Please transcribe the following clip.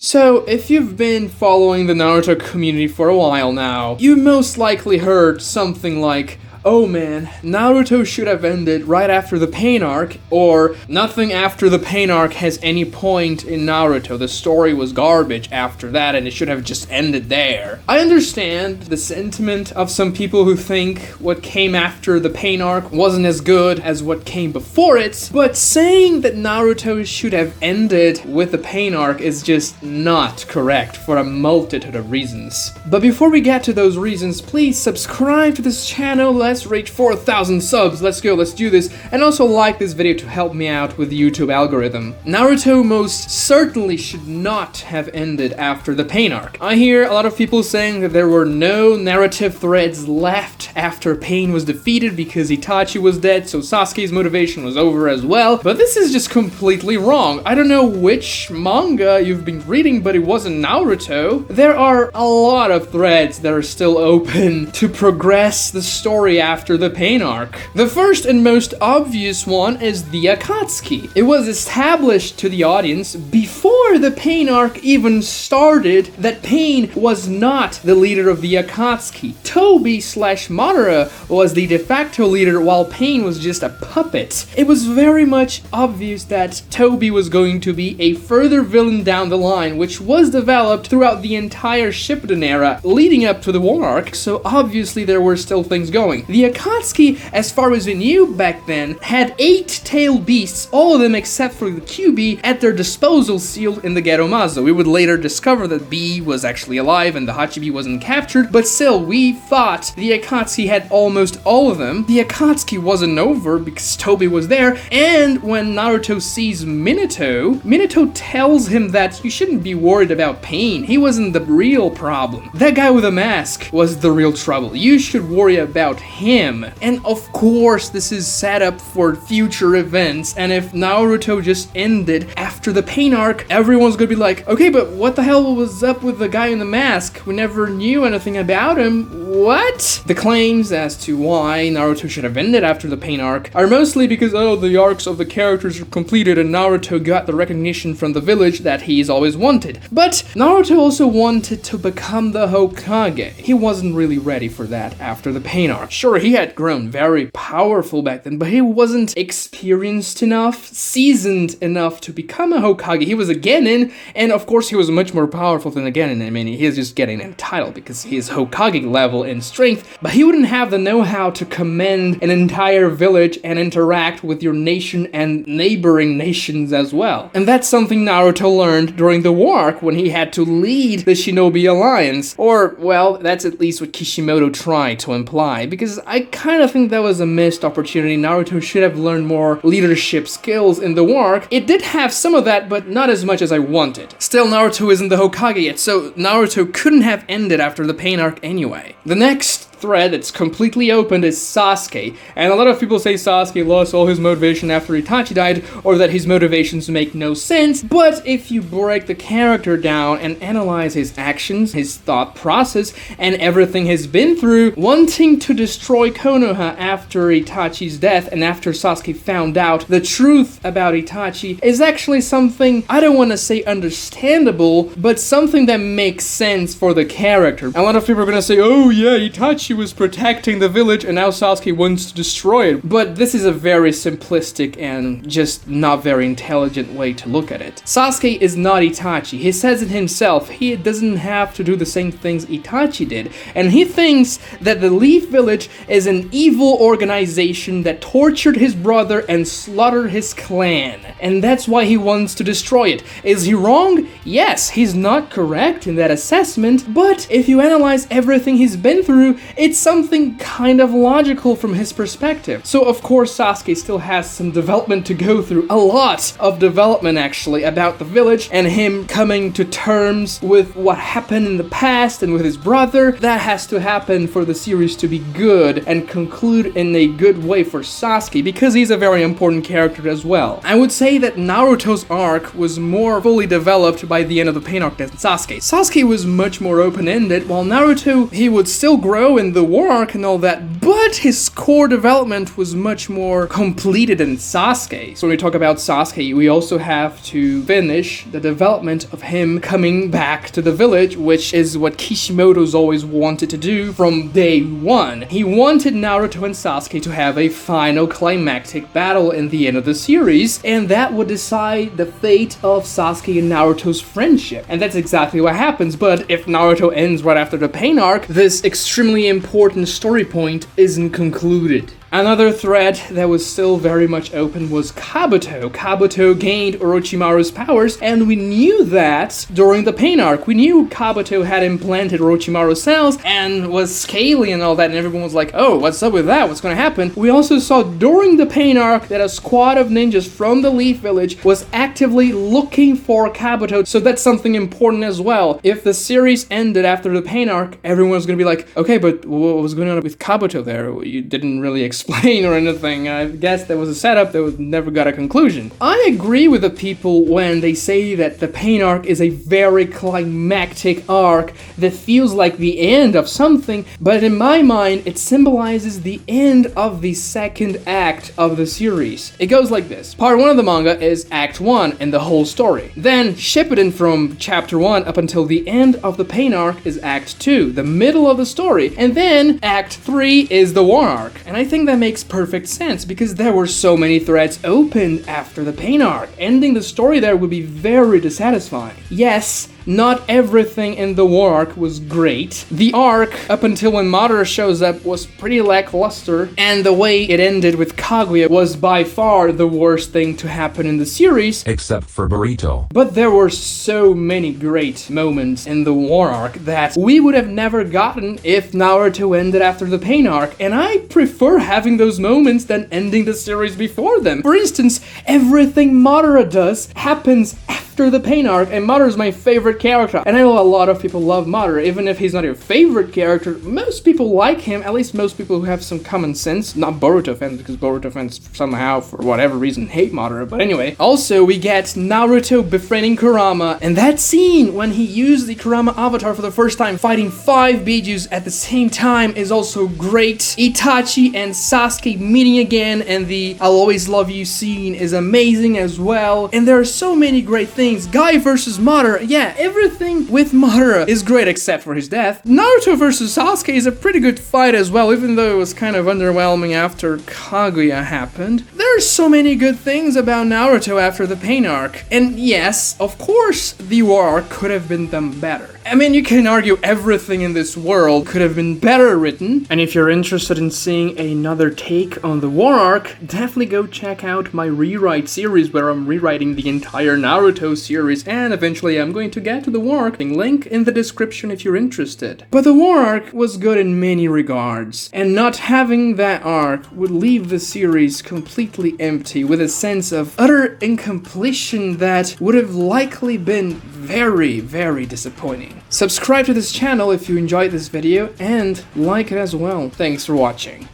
So, if you've been following the Naruto community for a while now, you most likely heard something like, "Oh man, Naruto should have ended right after the Pain Arc," or "Nothing after the Pain Arc has any point in Naruto, the story was garbage after that and it should have just ended there." I understand the sentiment of some people who think what came after the Pain Arc wasn't as good as what came before it, but saying that Naruto should have ended with the Pain Arc is just not correct for a multitude of reasons. But before we get to those reasons, please subscribe to this channel. Let's reach 4,000 subs, let's go, let's do this, and also like this video to help me out with the YouTube algorithm. Naruto most certainly should not have ended after the Pain Arc. I hear a lot of people saying that there were no narrative threads left after Pain was defeated because Itachi was dead, so Sasuke's motivation was over as well, but this is just completely wrong. I don't know which manga you've been reading, but it wasn't Naruto. There are a lot of threads that are still open to progress the story after the Pain Arc. The first and most obvious one is the Akatsuki. It was established to the audience before the Pain Arc even started that Pain was not the leader of the Akatsuki. Tobi/Madara was the de facto leader while Pain was just a puppet. It was very much obvious that Tobi was going to be a further villain down the line, which was developed throughout the entire Shippuden era leading up to the War Arc, so obviously there were still things going. The Akatsuki, as far as we knew back then, had 8 tailed beasts, all of them except for the QB, at their disposal sealed in the Geromazo. We would later discover that B was actually alive and the Hachibi wasn't captured, but still, we thought the Akatsuki had almost all of them. The Akatsuki wasn't over because Tobi was there, and when Naruto sees Minato tells him that you shouldn't be worried about Pain. He wasn't the real problem. That guy with a mask was the real trouble. You should worry about him. And of course, this is set up for future events, and if Naruto just ended after the Pain Arc, everyone's gonna be like, okay, but what the hell was up with the guy in the mask? We never knew anything about him. What? The claims as to why Naruto should have ended after the Pain Arc are mostly because, oh, the arcs of the characters are completed and Naruto got the recognition from the village that he's always wanted. But Naruto also wanted to become the Hokage. He wasn't really ready for that after the Pain Arc. Sure, he had grown very powerful back then, but he wasn't experienced enough, seasoned enough to become a Hokage. He was a Genin, and of course he was much more powerful than a Genin. I mean, he is just getting a title because he is Hokage level in strength, but he wouldn't have the know-how to command an entire village and interact with your nation and neighboring nations as well. And that's something Naruto learned during the War Arc when he had to lead the Shinobi Alliance. Or, well, that's at least what Kishimoto tried to imply, because I kind of think that was a missed opportunity. Naruto should have learned more leadership skills in the War Arc. It did have some of that, but not as much as I wanted. Still, Naruto isn't the Hokage yet, so Naruto couldn't have ended after the Pain Arc anyway. The next thread that's completely open is Sasuke, and a lot of people say Sasuke lost all his motivation after Itachi died, or that his motivations make no sense, but if you break the character down and analyze his actions, his thought process, and everything he's been through, wanting to destroy Konoha after Itachi's death and after Sasuke found out the truth about Itachi is actually something, I don't want to say understandable, but something that makes sense for the character. A lot of people are gonna say, oh yeah, Itachi was protecting the village and now Sasuke wants to destroy it. But this is a very simplistic and just not very intelligent way to look at it. Sasuke is not Itachi. He says it himself. He doesn't have to do the same things Itachi did. And he thinks that the Leaf Village is an evil organization that tortured his brother and slaughtered his clan. And that's why he wants to destroy it. Is he wrong? Yes, he's not correct in that assessment, but if you analyze everything he's been through, it's something kind of logical from his perspective. So of course Sasuke still has some development to go through, a lot of development actually, about the village and him coming to terms with what happened in the past and with his brother. That has to happen for the series to be good and conclude in a good way for Sasuke, because he's a very important character as well. I would say that Naruto's arc was more fully developed by the end of the Pain Arc than Sasuke. Sasuke was much more open-ended, while Naruto, he would still grow in in the War Arc and all that, but his core development was much more completed than Sasuke. So when we talk about Sasuke, we also have to finish the development of him coming back to the village, which is what Kishimoto's always wanted to do from day one. He wanted Naruto and Sasuke to have a final climactic battle in the end of the series, and that would decide the fate of Sasuke and Naruto's friendship. And that's exactly what happens, but if Naruto ends right after the Pain Arc, this extremely important story point isn't concluded. Another thread that was still very much open was Kabuto. Kabuto gained Orochimaru's powers, and we knew that during the Pain Arc. We knew Kabuto had implanted Orochimaru's cells and was scaly and all that, and everyone was like, oh, what's up with that? What's gonna happen? We also saw during the Pain Arc that a squad of ninjas from the Leaf Village was actively looking for Kabuto, so that's something important as well. If the series ended after the Pain Arc, everyone's gonna be like, okay, but what was going on with Kabuto there? You didn't really explain or anything. I guess there was a setup that never got a conclusion. I agree with the people when they say that the Pain Arc is a very climactic arc that feels like the end of something, but in my mind, it symbolizes the end of the second act of the series. It goes like this. Part 1 of the manga is Act 1 and the whole story. Then Shippuden from Chapter 1 up until the end of the Pain Arc is Act 2, the middle of the story. And then Act 3 is the War Arc. And I think that makes perfect sense because there were so many threads opened after the Pain Arc. Ending the story there would be very dissatisfying. Yes, not everything in the War Arc was great. The arc, up until when Madara shows up, was pretty lackluster, and the way it ended with Kaguya was by far the worst thing to happen in the series. Except for Burrito. But there were so many great moments in the War Arc that we would have never gotten if Naruto ended after the Pain Arc, and I prefer having those moments than ending the series before them. For instance, everything Madara does happens after the Pain Arc, and Madara is my favorite character. And I know a lot of people love Madara, even if he's not your favorite character. Most people like him, at least most people who have some common sense. Not Boruto fans, because Boruto fans somehow, for whatever reason, hate Madara. But anyway, also we get Naruto befriending Kurama, and that scene when he used the Kurama avatar for the first time, fighting 5 Bijus at the same time, is also great. Itachi and Sasuke meeting again, and the I'll always love you scene is amazing as well. And there are so many great things. Guy versus Madara, yeah, everything with Madara is great except for his death. Naruto versus Sasuke is a pretty good fight as well, even though it was kind of underwhelming after Kaguya happened. There are so many good things about Naruto after the Pain Arc. And yes, of course, the War Arc could have been done better. I mean, you can argue everything in this world could have been better written. And if you're interested in seeing another take on the War Arc, definitely go check out my rewrite series where I'm rewriting the entire Naruto series, and eventually I'm going to get to the War Arc. Link in the description if you're interested. But the War Arc was good in many regards, and not having that arc would leave the series completely empty with a sense of utter incompletion that would have likely been very, very disappointing. Subscribe to this channel if you enjoyed this video, and like it as well. Thanks for watching.